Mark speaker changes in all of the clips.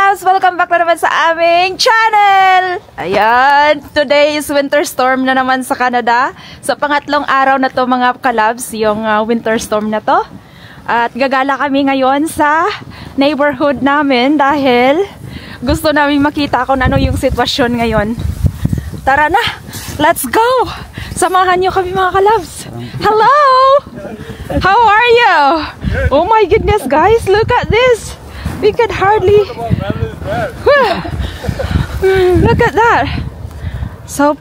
Speaker 1: kalabs! Welcome back na naman sa aming channel! Ayan, today is winter storm na naman sa Canada. Sa pangatlong araw na to mga kalabs, yung winter storm na to. At gagala kami ngayon sa neighborhood namin dahil gusto namin makita kung ano yung sitwasyon ngayon. Tara na! Let's go! Samahan nyo kami mga kalabs! Hello! How are you? Oh my goodness guys, look at this! We could hardly look at that. So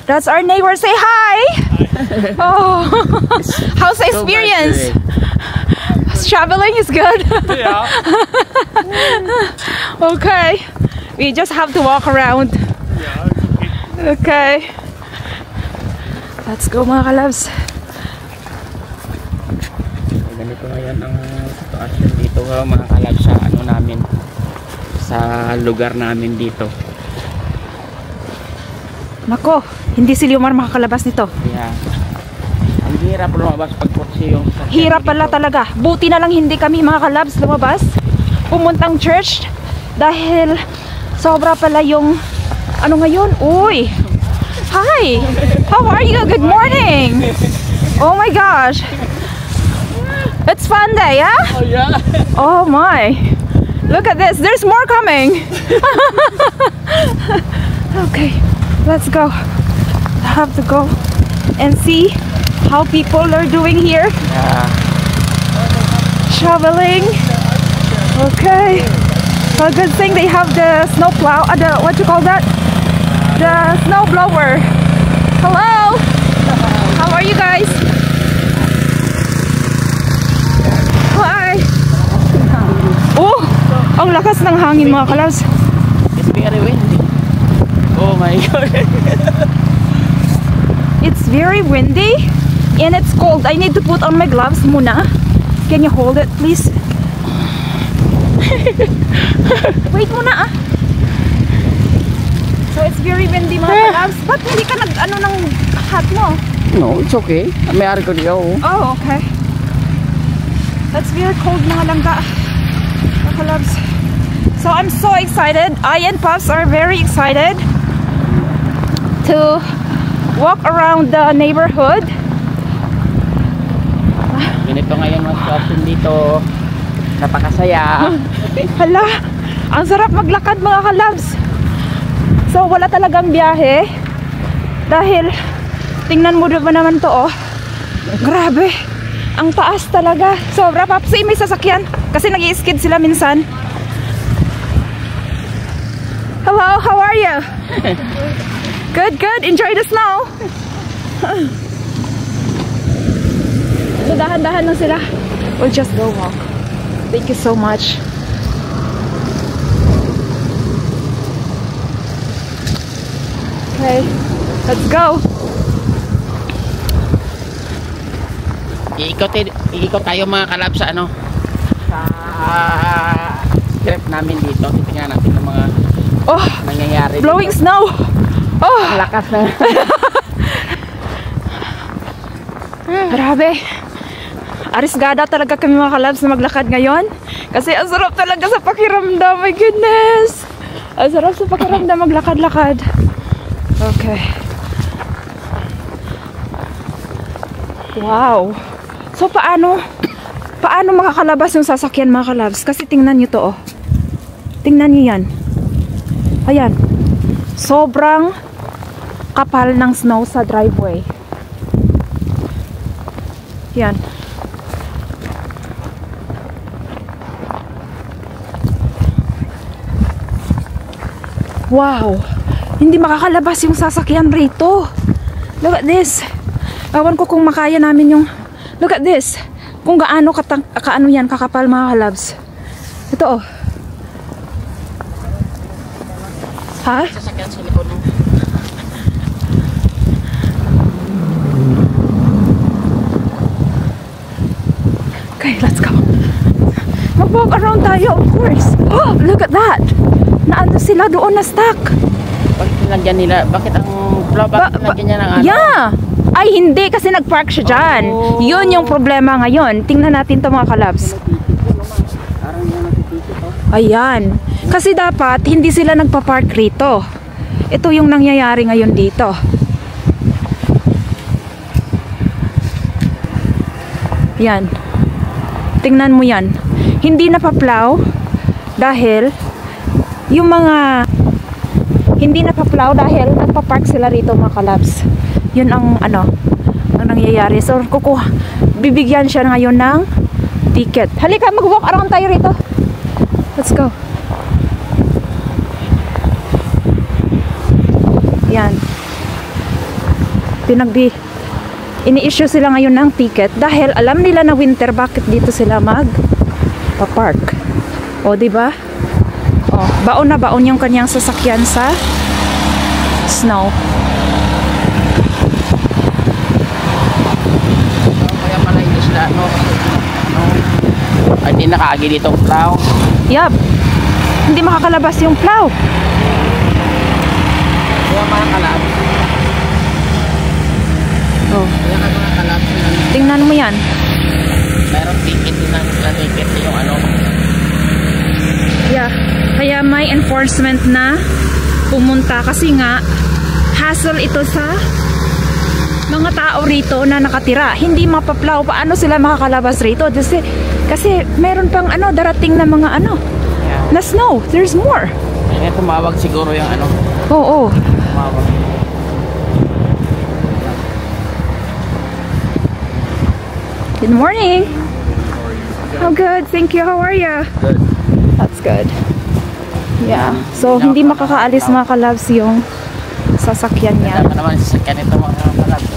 Speaker 1: that's our neighbor. Say hi. Oh, how's the experience? Traveling is good.
Speaker 2: Yeah.
Speaker 1: Okay, we just have to walk around. Okay, let's go mga kalabs.
Speaker 2: Ganito ngayon ang sitwasyon dito mga kalabs sa ano namin, sa lugar namin dito.
Speaker 1: Nako, hindi si Liomar makakalabas nito.
Speaker 2: Yeah. Ang hirap lumabas pag kotse yung
Speaker 1: hirap pala dito. Talaga. Buti na lang hindi kami mga kalabs lumabas pumuntang church dahil sobra pala yung ano ngayon. Uy! Hi! How are you? Good morning! Oh my gosh! It's fun day, yeah?
Speaker 2: Oh yeah!
Speaker 1: Oh my! Look at this! There's more coming! Okay, let's go. I have to go and see how people are doing here.
Speaker 2: Yeah.
Speaker 1: Shoveling. Okay. A good thing they have the snow plow. What you call that? The snow blower. Hello. How are you guys? Hi. Oh, ang lakas ng hangin mga kalabs.
Speaker 2: It's very windy. Oh my god.
Speaker 1: It's very windy and it's cold. I need to put on my gloves muna. Can you hold it please? Wait muna ah. So it's very windy mga kalabs. Ba't hindi ka nag-ano ng hat mo?
Speaker 2: No, it's okay. May ari ko diyo.
Speaker 1: Oh, okay. That's very cold mga langga. Mga kalabs. So I'm so excited. I and Puffs are very excited to walk around the neighborhood.
Speaker 2: Ganito ngayon ang sitwasyon dito. Napakasaya.
Speaker 1: Hala, ang sarap maglakad mga kalabs. So wala talagang biyahe dahil tingnan mo ba naman to oh. Grabe, ang taas talaga. Sobra. Papsi, may sasakyan kasi nag-i-skid sila minsan. Hello, how are you? Good, good. Enjoy the snow. So dahan-dahan lang sila. We'll just go walk. Thank you so much. Okay, let's go. Iikot tayo mga kalabs sa ano, sa strip namin dito. Tingnan natin ang mga nangyayari blowing
Speaker 2: dito.
Speaker 1: Snow. Oh,
Speaker 2: ang lakas na.
Speaker 1: Grabe. Arisgada talaga kami mga kalabs na maglakad ngayon kasi ang sarap talaga sa pakiramdam. My goodness, ang sarap sa pakiramdam maglakad-lakad. Okay. Wow. So paano makakalabas yung sasakyan mga kalabs? Kasi tingnan nyo to oh. Tingnan nyo yan. Ayan. Sobrang kapal ng snow sa driveway. Yan. Wow. Hindi makakalabas yung sasakyan rito. Look at this. Ewan ko kung makaya namin yung... Look at this. Kung gaano kaano yan, kakapal mga kalabs. Ito oh. Ha?
Speaker 2: Sasakyan sa likod mo.
Speaker 1: Okay, let's go. Mag-walk around tayo, of course. Oh, look at that. Naano sila doon na stuck.
Speaker 2: Bakit nilagyan nila? Bakit ang nilagyan niya ng ano?
Speaker 1: Yeah. Ay, hindi kasi nag-park siya dyan. Yun yung problema ngayon. Tingnan natin to mga kalabs.
Speaker 2: Parang yan
Speaker 1: Ayan. Kasi dapat hindi sila nagpa-park rito. Ito yung nangyayari ngayon dito. Yan. Tingnan mo yan. Hindi napaplow dahil yung mga hindi napaplow dahil nagpa-park sila rito mga kalabs. Yun ang ang nangyayari. So bibigyan siya ngayon ng ticket. Halika, mag-walk around tayo rito. Let's go. Yan. Ini-issue sila ngayon ng ticket dahil alam nila na winter, bakit dito sila mag-park. O, diba? O, baon na baon yung kanyang sasakyan sa snow.
Speaker 2: Kaya pala hindi sila, ay hindi nakaagi dito ang plow.
Speaker 1: Yup. Hindi makakalabas yung plow.
Speaker 2: Kaya mga kalabs.
Speaker 1: Oh.
Speaker 2: Kaya mga kalabs.
Speaker 1: Tingnan mo yan.
Speaker 2: Mayroong ticket din na ticket yung
Speaker 1: Yeah. Kaya may enforcement na pumunta kasi nga hassle ito sa mga tao rito na nakatira. Hindi mapaplaw. Paano sila makakalabas rito? Kasi meron pang darating na mga na snow. There's more.
Speaker 2: Kaya tumawag siguro yung
Speaker 1: Oo.
Speaker 2: tumawag.
Speaker 1: Good morning. How good? Thank you. How are you?
Speaker 2: Good.
Speaker 1: That's good. Yeah. So, hindi makakaalis mga kalabs yung sasakyan niya.
Speaker 2: Kaya naman sasakyan ito mga kalabs.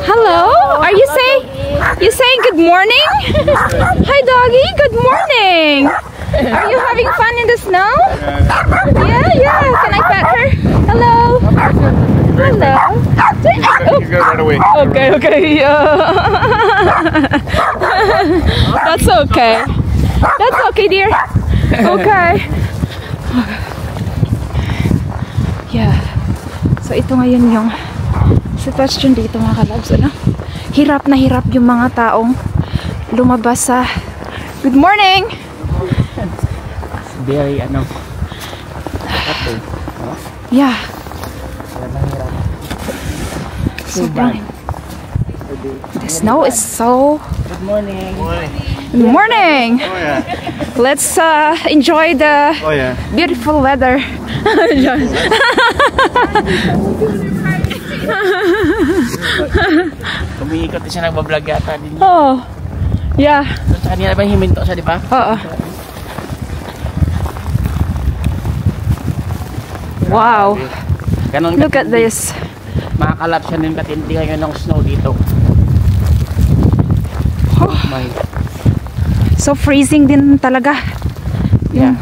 Speaker 1: Hello? Are you saying good morning? Hi doggy, good morning. Are you having fun in the snow? Yeah. Can I pet her? Hello. Hello.
Speaker 3: You go right away.
Speaker 1: Okay. That's okay. That's okay, dear. Okay. Yeah. So ito ngayon yung sitwasyon dito mga kalabs. Hirap na hirap yung mga taong lumabas sa good morning.
Speaker 2: Very
Speaker 1: Yeah. Sobrang. The snow is so.
Speaker 2: Good morning.
Speaker 1: Good morning.
Speaker 3: Oh yeah.
Speaker 1: Let's enjoy the
Speaker 3: Oh yeah.
Speaker 1: beautiful weather.
Speaker 2: Umiikot din siya, nagbablog yata din.
Speaker 1: Oh. Yeah.
Speaker 2: So, kanina ba himinto siya, di ba?
Speaker 1: Oo. Wow.
Speaker 2: Ganon
Speaker 1: Look at this.
Speaker 2: Makakalap siya din katindi ngayon ng snow dito.
Speaker 1: Oh.
Speaker 2: My.
Speaker 1: So freezing din talaga.
Speaker 2: Yeah.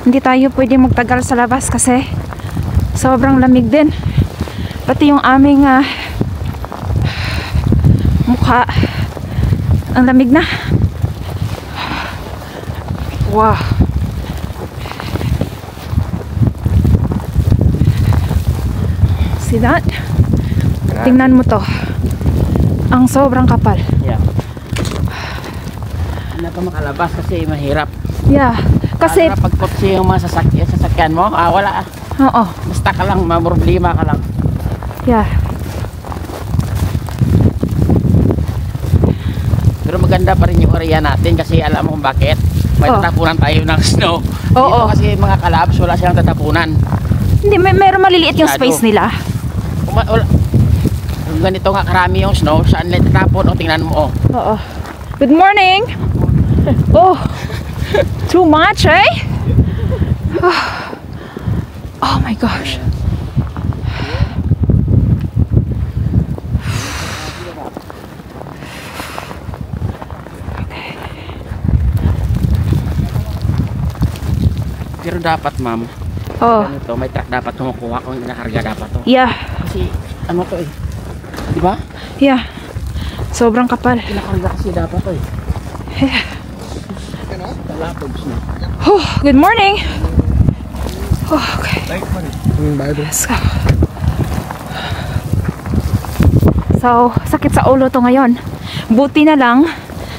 Speaker 1: Hindi tayo pwede magtagal sa labas kasi sobrang lamig din. Pati yung aming mukha ang lamig na. Wow. See that? Tingnan mo to. Ang sobrang kapal.
Speaker 2: Yeah. Hindi ka makalabas kasi mahirap.
Speaker 1: Yeah. Kasi
Speaker 2: pag kotse yung mga sasakyan mo, wala.
Speaker 1: oo.
Speaker 2: Basta ka lang, problema ka lang.
Speaker 1: Yeah.
Speaker 2: Pero maganda pa rin yung area natin kasi alam mo kung bakit. May tatapunan tayo ng snow. Dito kasi mga kalabs, wala silang tatapunan.
Speaker 1: Hindi, meron maliliit yung space nila.
Speaker 2: Kung ganito nga karami yung snow, saan nila tatapon? O tingnan mo.
Speaker 1: Oo. Good morning. Oh. Too much, eh? Oh my gosh.
Speaker 2: Pero dapat ma'am, ganito, may truck dapat kumukuha kung inakarga dapat to.
Speaker 1: Yeah.
Speaker 2: Kasi ano to eh, di ba?
Speaker 1: Yeah. Sobrang kapal.
Speaker 2: Inakarga kasi dapat to eh.
Speaker 1: Yeah.
Speaker 2: Talapog na.
Speaker 1: Oh, good morning. Oh, okay.
Speaker 3: Thanks, buddy. Bye.
Speaker 1: Let's go. So, sakit sa ulo to ngayon. Buti na lang,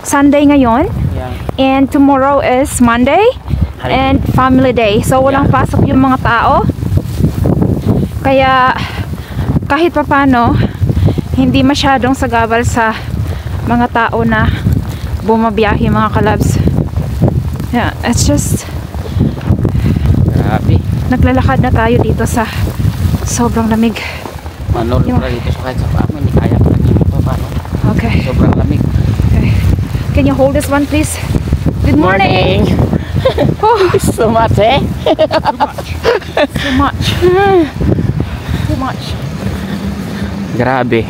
Speaker 1: Sunday ngayon.
Speaker 2: Yeah.
Speaker 1: And tomorrow is Monday. And family day. So, walang pasok yung mga tao. Kaya, kahit papano, hindi masyadong sagabal sa mga tao na bumabiyahe mga kalabs. Yeah, it's just...
Speaker 2: Grabe.
Speaker 1: Naglalakad na tayo dito sa sobrang lamig.
Speaker 2: Manulog na dito sa kahit sa paa mo. Hindi kaya pa dito. Paano?
Speaker 1: Okay.
Speaker 2: Sobrang lamig.
Speaker 1: Okay. Can you hold this one please? Good morning! Oh,
Speaker 2: So much eh?
Speaker 1: too much. Too much.
Speaker 2: Grabe.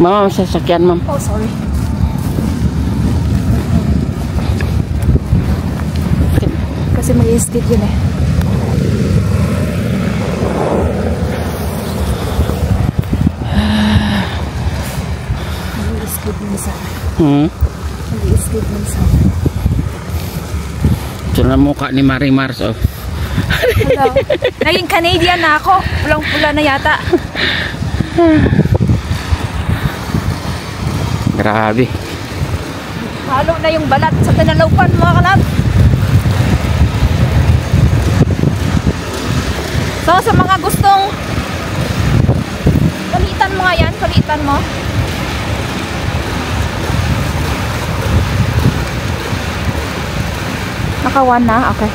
Speaker 2: Mama, sasakyan ma'am.
Speaker 1: Oh, sorry. Kasi mag-i-skid yun eh. Mag-i-skid minsan. Mag-i-skid minsan.
Speaker 2: Ito na mukha ni Marimars oh.
Speaker 1: Hello. Naging Canadian na ako. Pulang-pula na yata.
Speaker 2: Grabe.
Speaker 1: Halo na yung balat sa tinalaupan mga kalab. So sa mga gustong palitan mo nga yan, palitan mo. Naka-1 na? Okay.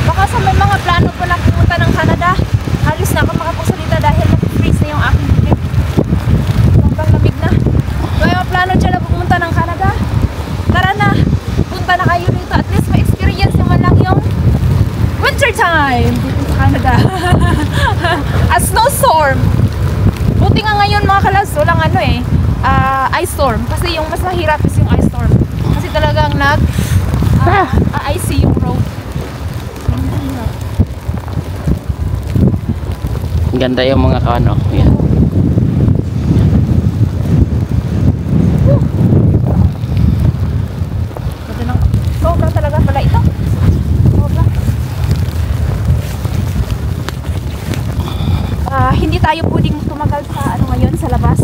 Speaker 1: Baka sa may mga plano ko na pumunta ng Canada, halos na ako makapagsalita dahil nag-freeze na yung aking bibig. Sobrang lamig na. Kung may plano dyan na pumunta ng Canada, tara na, punta na kayo dito. At least ma-experience naman lang yung winter time dito sa Canada. A snowstorm. Buti nga ngayon mga kalas, walang ano eh, ice storm. Kasi yung mas mahirap is yung ice storm. Kasi talagang icy yung road.
Speaker 2: Ganda yung mga kano. Yan.
Speaker 1: Sobra talaga pala ito. Sobra. Hindi tayo pwedeng tumagal sa ano ngayon sa labas.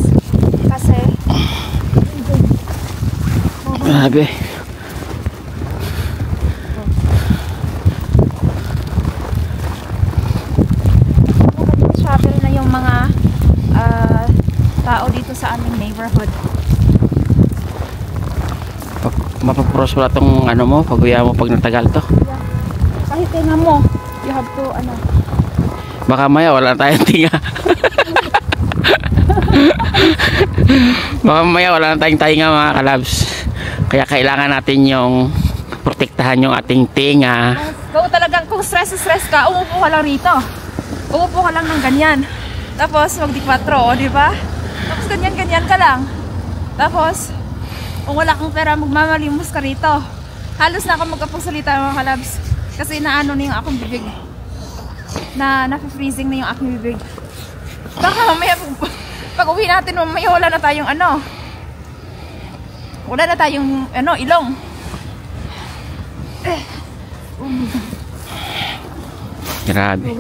Speaker 1: Kasi
Speaker 2: Grabe.
Speaker 1: travel na yung mga tao dito sa aming neighborhood.
Speaker 2: Mapapros pala tong ano mo, pag-uya mo pag natagal to.
Speaker 1: Yeah. Kahit tinga mo, you have to ano.
Speaker 2: Baka maya wala tayong tinga. Baka maya wala na tayong tinga mga kalabs. Kaya kailangan natin yung protektahan yung ating tinga.
Speaker 1: Kung talagang kung stress ka, umupo ka lang rito. Umupo ka lang ng ganyan. Tapos magdi-4, di ba? Tapos ganyan ka lang. Tapos kung wala kang pera, magmamalimos ka rito. Halos na ako magkapagsalita mga kalabs. Kasi naano na yung akong bibig. Na-freezing na yung aking bibig. Baka mamaya pag uwi natin, mamaya wala na tayong ano. Wala na tayong ano, ilong.
Speaker 2: Grabe.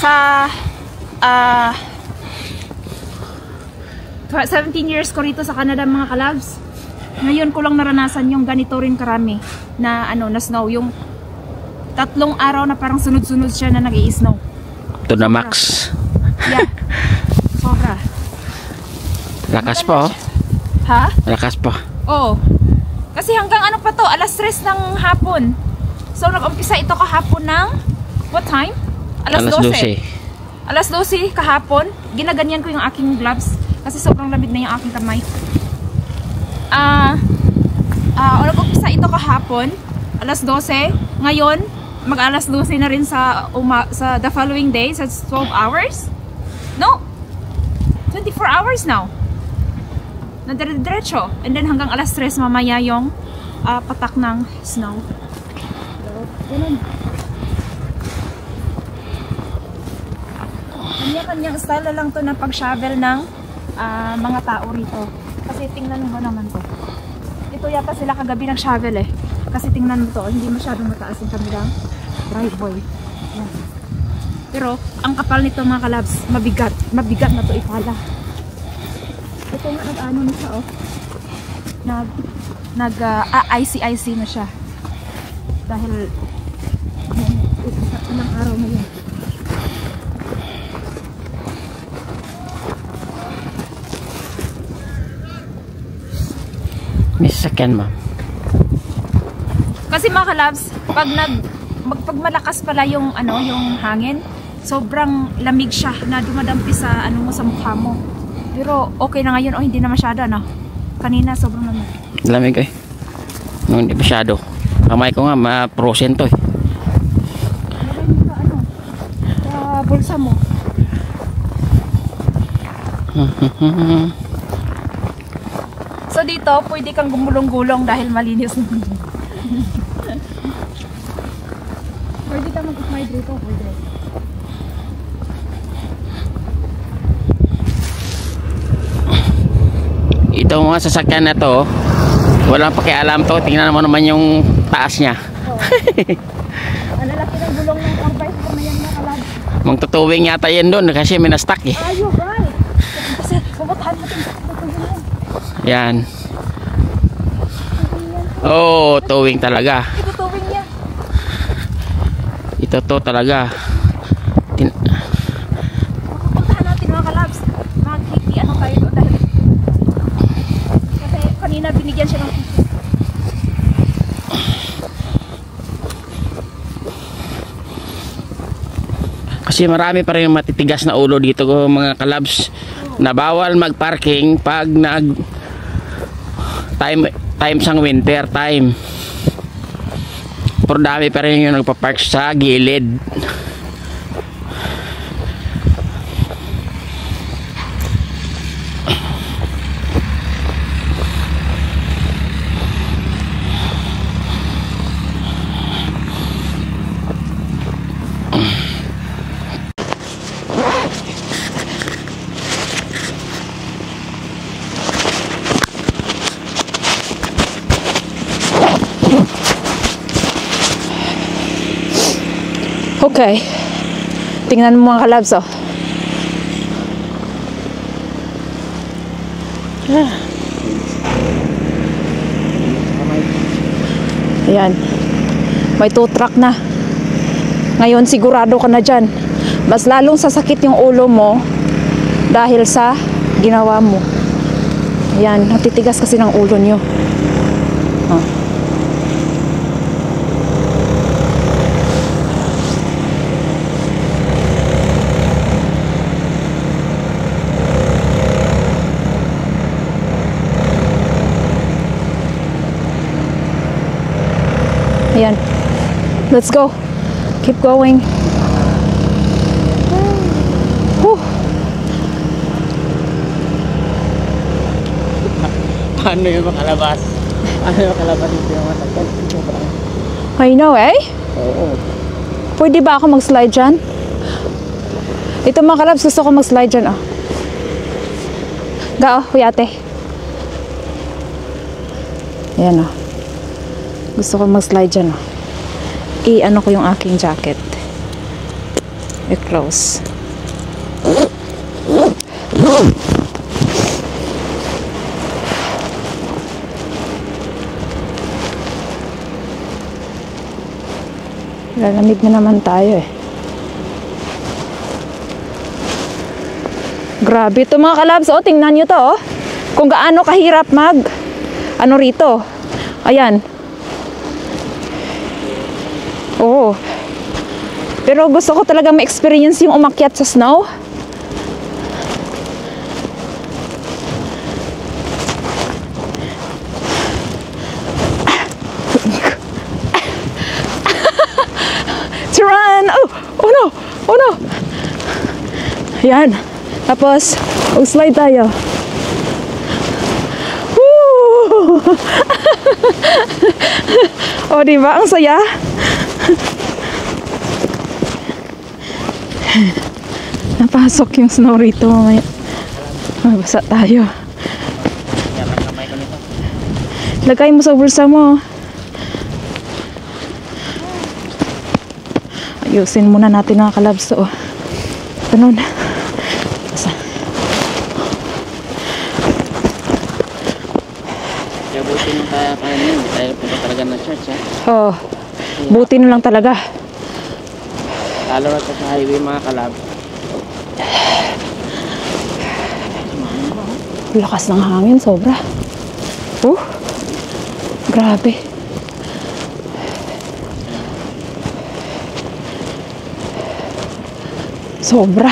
Speaker 1: Sa 17 years ko rito sa Canada mga kalabs, ngayon ko lang naranasan yung ganito rin karami na ano, na snow, yung 3 araw na parang sunod-sunod siya na nag-i-snow.
Speaker 2: To the max.
Speaker 1: Yeah. Sobra.
Speaker 2: Lakas pa oh.
Speaker 1: Ha?
Speaker 2: Lakas pa.
Speaker 1: Oo. Kasi hanggang ano pa to, alas 3 ng hapon. So nag-umpisa ito kahapon ng what time? Alas 12. Alas 12 kahapon, ginaganyan ko yung aking gloves kasi sobrang lamig na yung aking kamay. Nag-umpisa ito kahapon, alas 12. Ngayon, mag-alas 12 na rin sa the following day, sa 12 hours. No, 24 hours now. Nadiretso. And then hanggang alas 3 mamaya yung patak ng snow. Ganun. Kanya-kanyang style lang to na pag-shovel ng mga tao rito. Kasi tingnan mo naman to. Ito yata sila kagabi ng shovel eh. Kasi tingnan mo to, hindi masyadong mataas yung kanilang driveway. Yan. Pero ang kapal nito mga kalabs, mabigat. Mabigat na to ipala. Ito nga nag-ano na siya oh. IC na siya. Dahil ilang araw na yun.
Speaker 2: May sasakyan, ma'am.
Speaker 1: Kasi mga kalabs, pag pag malakas pala yung yung hangin, sobrang lamig siya na dumadampi sa mo sa mukha mo. Pero okay na ngayon hindi na masyado Kanina sobrang lamig.
Speaker 2: Lamig eh. No, hindi masyado. Kamay ko nga ma-frozen to eh.
Speaker 1: Sa bulsa mo. So dito, pwede kang gumulong-gulong dahil malinis. Pwede ka mag-smile dito. Pwede.
Speaker 2: Ito mga sasakyan na to, walang pakialam to. Tingnan mo naman yung taas niya.
Speaker 1: Ang lalaki ng gulong ng 4x4 na yan mga kalabs.
Speaker 2: Magtutuwing yata yan doon kasi may na-stuck eh.
Speaker 1: Ayo, right. Kasi pupuntahan natin.
Speaker 2: Yan. Oh, towing talaga.
Speaker 1: Ito towing niya.
Speaker 2: Ito to talaga.
Speaker 1: Pupuntahan natin mga kalabs. Tayo doon dahil. Kasi kanina binigyan siya ng
Speaker 2: kasi marami pa rin matitigas na ulo dito mga kalabs na bawal mag-parking pag time sang winter time. Pero dami pa rin yung nagpa-park sa gilid.
Speaker 1: Okay. Tingnan mo mga kalabs oh. Ayan. May tow truck na. Ngayon sigurado ka na dyan. Mas lalong sasakit yung ulo mo dahil sa ginawa mo. Ayan. Natitigas kasi ng ulo nyo. Oh. Ayan. Let's go. Keep going. Whew.
Speaker 2: Paano yung makalabas? Ano yung makalabas dito yung masakyan?
Speaker 1: I know eh.
Speaker 2: Oo.
Speaker 1: Pwede ba ako mag-slide dyan? Ito mga kalabs, gusto ko mag-slide dyan oh. Ga oh, kuyate. Ayan oh. Gusto ko mag-slide dyan oh. I-ano ko yung aking jacket. I-close. Lalamig na naman tayo eh. Grabe ito mga kalabs. Oh, tingnan nyo to oh. Kung gaano kahirap ano rito. Ayan. Oh. Pero gusto ko talaga ma-experience yung umakyat sa snow. To run! Oh! Oh no! Oh no! Ayan. Tapos, slide tayo. Woo! Oh, diba? Ang saya. Napasok yung snow rito mamaya. Mabasa tayo. Lagay mo sa bulsa mo. Yusin muna natin mga kalabs. So, ganun.
Speaker 2: Kaya buti nung tayo kanin, hindi tayo punta talaga ng church, ha?
Speaker 1: Oh, buti na lang talaga.
Speaker 2: Lalo na sa highway, mga kalab.
Speaker 1: Lakas ng hangin, sobra. Grabe. Sobra.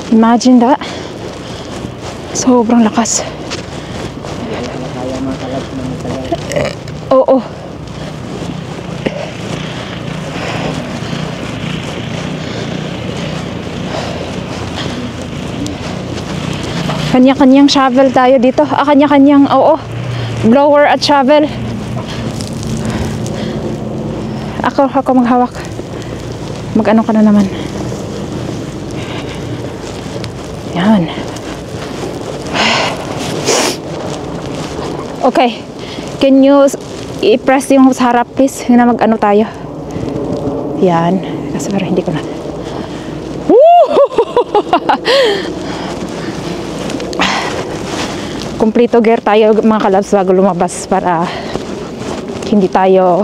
Speaker 1: Imagine that. Sobrang lakas.
Speaker 2: Kaya mga kalab ng tagal.
Speaker 1: Oo. Kanya-kanyang shovel tayo dito. Kanya-kanyang, oo. Blower at shovel. Ako maghawak. Mag-ano ka na naman. Yan. Okay. Can you i-press yung sa harap, please? Na mag-ano tayo. Yan. Kasi parang hindi ko na. Kompleto gear tayo mga kalabs bago lumabas para hindi tayo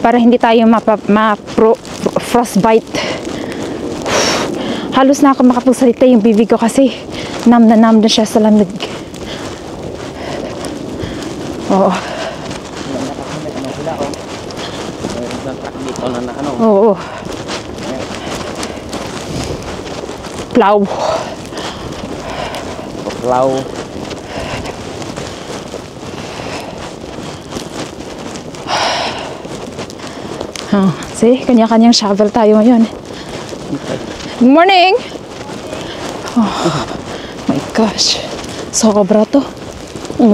Speaker 1: para hindi tayo frostbite. Halos na ako makapagsalita yung bibig ko kasi nam na siya sa lamig. Oo. Oo. Plow. See, kanya-kanyang shovel tayo ngayon. Good morning! Oh my gosh. Sobra to.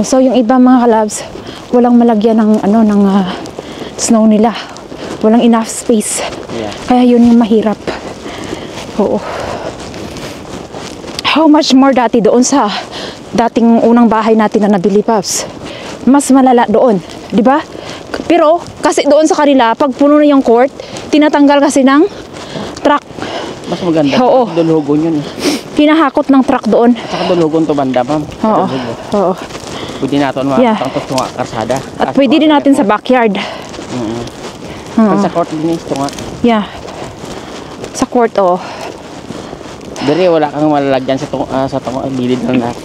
Speaker 1: So, yung iba mga kalabs, walang malagyan ng, snow nila. Walang enough space.
Speaker 2: Yeah.
Speaker 1: Kaya yun yung mahirap. Oo. How much more dati doon sa dating unang bahay natin na nabili, Paps? Mas malala doon, di ba? Pero kasi doon sa kanila, pag puno na yung court, tinatanggal kasi ng truck.
Speaker 2: Mas maganda.
Speaker 1: Oo.
Speaker 2: Dulugon yun.
Speaker 1: Hinahakot ng truck doon.
Speaker 2: Saka dulugon to banda, ma'am.
Speaker 1: Oo. Oo.
Speaker 2: Pwede natin makakatang to tunga karsada.
Speaker 1: At pwede din natin sa backyard.
Speaker 2: Sa court din ito nga.
Speaker 1: Yeah. Sa court, oh.
Speaker 2: Dari wala kang malalagyan sa gilid ng lahat.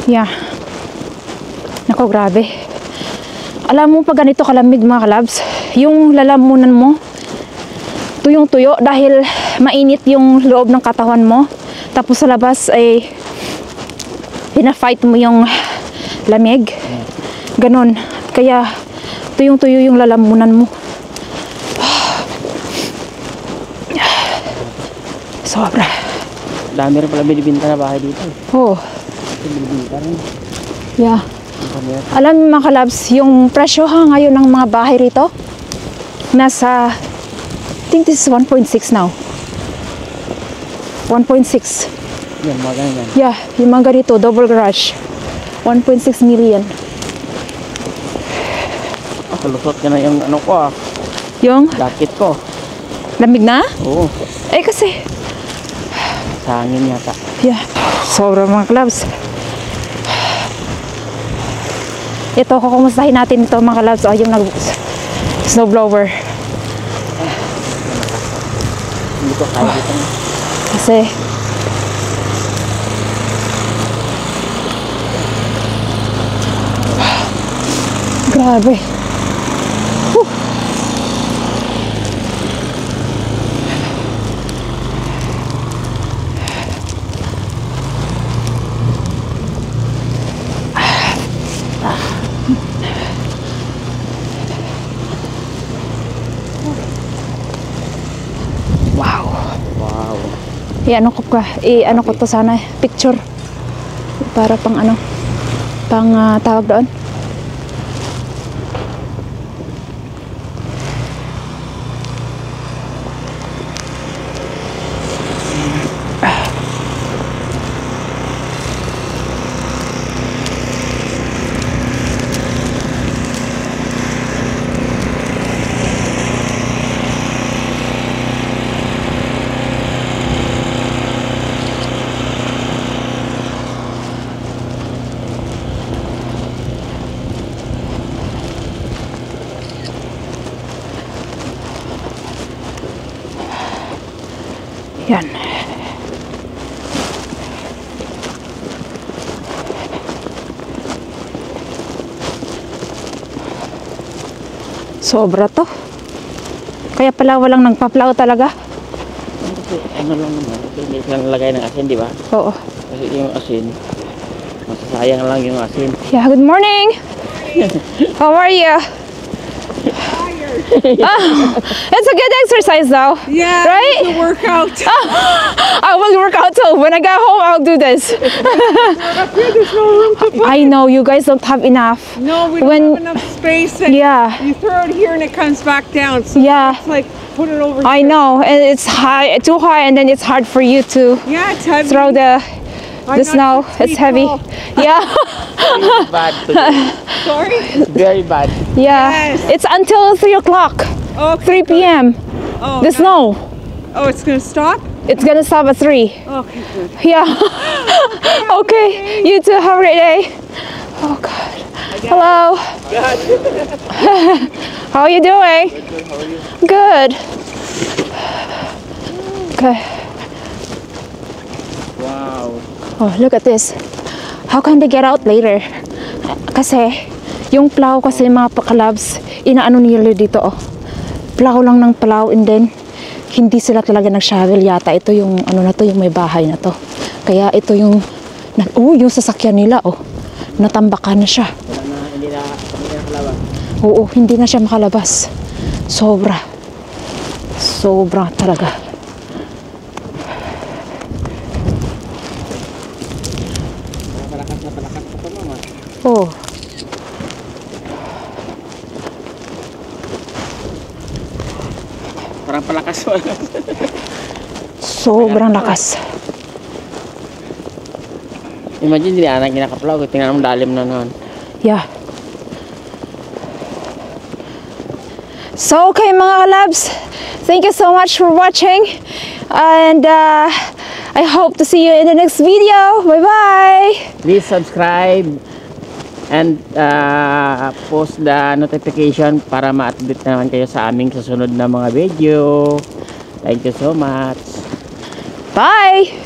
Speaker 1: Yeah. Nako, grabe. Alam mo pag ganito kalamig mga kalabs, yung lalamunan mo tuyong-tuyo dahil mainit yung loob ng katawan mo. Tapos sa labas ay pina-fight mo yung lamig. Ganon. Kaya tuyong-tuyo yung lalamunan mo. Sobra.
Speaker 2: Dami rin pala binibinta na bahay dito.
Speaker 1: Oh.
Speaker 2: Binibinta rin.
Speaker 1: Yeah. Alam mo mga kalabs, yung presyo ngayon ng mga bahay rito, nasa, I think this is 1.6 now. 1.6.
Speaker 2: Yan, mga ganyan.
Speaker 1: Yeah, yung mga ganito, double garage. 1.6 million.
Speaker 2: Kalusot ka na yung ano ko
Speaker 1: Yung?
Speaker 2: jacket ko.
Speaker 1: Lamig na?
Speaker 2: Oo.
Speaker 1: Eh kasi,
Speaker 2: Sa hangin yata.
Speaker 1: yeah, sobrang mga kalabs. Ito, kukumustahin natin ito mga kalabs. Oh, yung snowblower.
Speaker 2: Hindi ko kaya dito.
Speaker 1: Kasi, grabe. Whew. Wow.
Speaker 2: Wow.
Speaker 1: I-ano ko to sana, picture. Para pang tawag doon. Sobra to. Kaya pala walang nagpa-plow talaga.
Speaker 2: Kasi ano lang naman, hindi sila nalagay ng asin, di ba?
Speaker 1: Oo.
Speaker 2: Kasi yung asin, masasayang lang yung asin.
Speaker 1: Yeah, good morning. How are you? It's a good exercise though.
Speaker 4: Yeah,
Speaker 1: right?
Speaker 4: it's a workout.
Speaker 1: I will work out too. When I get home, I'll do this.
Speaker 4: There's no room to put
Speaker 1: I know you guys don't have enough.
Speaker 4: No, we don't
Speaker 1: When-
Speaker 4: have enough space. And
Speaker 1: Yeah.
Speaker 4: you throw it here and it comes back down. So
Speaker 1: Yeah.
Speaker 4: it's like put it over
Speaker 1: I
Speaker 4: here.
Speaker 1: know, and it's high, too high, and then it's hard for you to
Speaker 4: Yeah, it's heavy.
Speaker 1: throw the
Speaker 4: I'm not
Speaker 1: snow.
Speaker 4: 6
Speaker 1: It's
Speaker 4: feet
Speaker 1: heavy.
Speaker 4: tall.
Speaker 1: Yeah,
Speaker 2: It's bad today.
Speaker 4: Sorry.
Speaker 2: It's very bad.
Speaker 1: yeah.
Speaker 4: Yes.
Speaker 1: It's until 3 o'clock,
Speaker 4: Okay.
Speaker 1: 3 p.m.
Speaker 4: Oh,
Speaker 1: The
Speaker 4: that-
Speaker 1: snow.
Speaker 4: Oh, it's gonna stop.
Speaker 1: It's gonna stop at 3.
Speaker 4: Okay, good.
Speaker 1: Yeah. Okay. You too. Have a great day. Oh God. Hello. How are you doing? Good. Okay.
Speaker 2: Wow.
Speaker 1: Oh, look at this. How can they get out later? Kasi, yung plow kasi mga pakalabs, inaano nila dito, oh. Plow lang ng plow, and then, hindi sila talaga nag-shovel yata. Ito yung, ano na to, yung may bahay na to. Kaya ito yung, yung sasakyan nila, oh. Natambakan na siya.
Speaker 2: Wala na, hindi na kalabas.
Speaker 1: Oo, hindi na siya makalabas. Sobra. Sobra talaga.
Speaker 2: Palakas na ito, mama.
Speaker 1: Oh.
Speaker 2: Parang palakas mo.
Speaker 1: Sobrang lakas.
Speaker 2: Imagine, hindi anak kinakaplaw. Tingnan mo, lalim na noon.
Speaker 1: Yeah. So, okay mga kalabs, thank you so much for watching, and I hope to see you in the next video. Bye-bye!
Speaker 2: Please subscribe and post the notification para ma-update naman kayo sa aming susunod na mga video. Thank you so much.
Speaker 1: Bye!